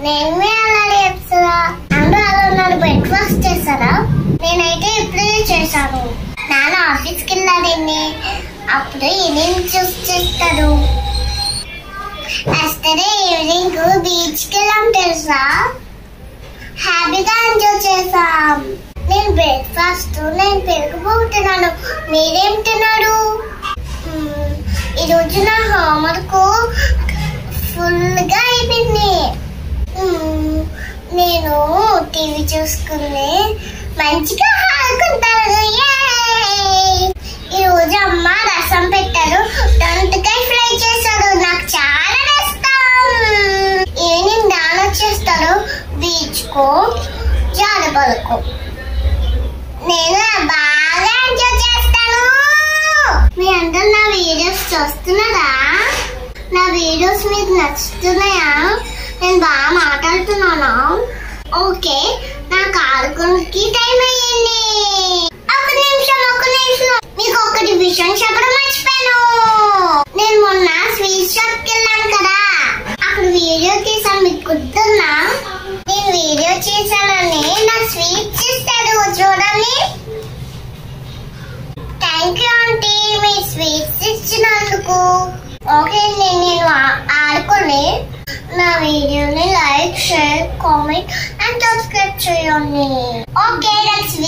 నేను మీ అలా చెప్తారా? అందరూ అలా ఉన్నారు. బ్రేక్ఫాస్ట్ చేస్తారా? నేనైతే ఇప్పుడే చేశాను. నాన్న ఆఫీస్కి వెళ్ళాడండి. అప్పుడు ఈవినింగ్ చూస్ చేస్తాడు. ఎస్టర్డే ఈవినింగ్ బీచ్కి వెళ్ళాం తెలుసా? హ్యాపీగా ఎంజాయ్ చేసాం. నేను బ్రేక్ఫాస్ట్ పెరుగుపోతున్నాను. మీరేం తిన్నారు? ఈరోజు నా హోంవర్క్ ఫుల్గా అయిపోయింది. నేను టీవీ చూసుకుని మంచిగా ఆడుకుంటాను. ఈరోజు అమ్మ రసం పెట్టారు. దొండకాయ ఫ్రై చేశారు. నాకు చాలా ఇష్టం. ఈవినింగ్ నాన్న వచ్చేస్తారు బీచ్ కు, జాలబలకు. నేను బాగా ఎంజాయ్ చేస్తాను. మీ అందరూ నా వీడియోస్ చూస్తున్నారా? నా వీడియోస్ మీకు నచ్చుతున్నాయా? నేను బాగా మాట్లాడుతున్నానా? ఓకే, నాకు ఆడుకోనికి టైం అయ్యింది. ఒక నిమిషం మీకు ఒకటి విషయం చెప్పడం మర్చిపోయాను. నేను మొన్న స్వీట్ షాప్కి వెళ్ళాను కదా, అక్కడ వీడియో తీసాను. మీకు గుర్తుందా? నేను వీడియో చేశానని నాకు స్వీట్స్ ఇస్తాడు. చూడండి. థ్యాంక్ యూ ఆంటీ, మీ స్వీట్స్ ఇచ్చినందుకు. ఓకే, నేను ఆడుకొని నా వీడియోని like, share, comment and subscribe చేయండి. Okay, that's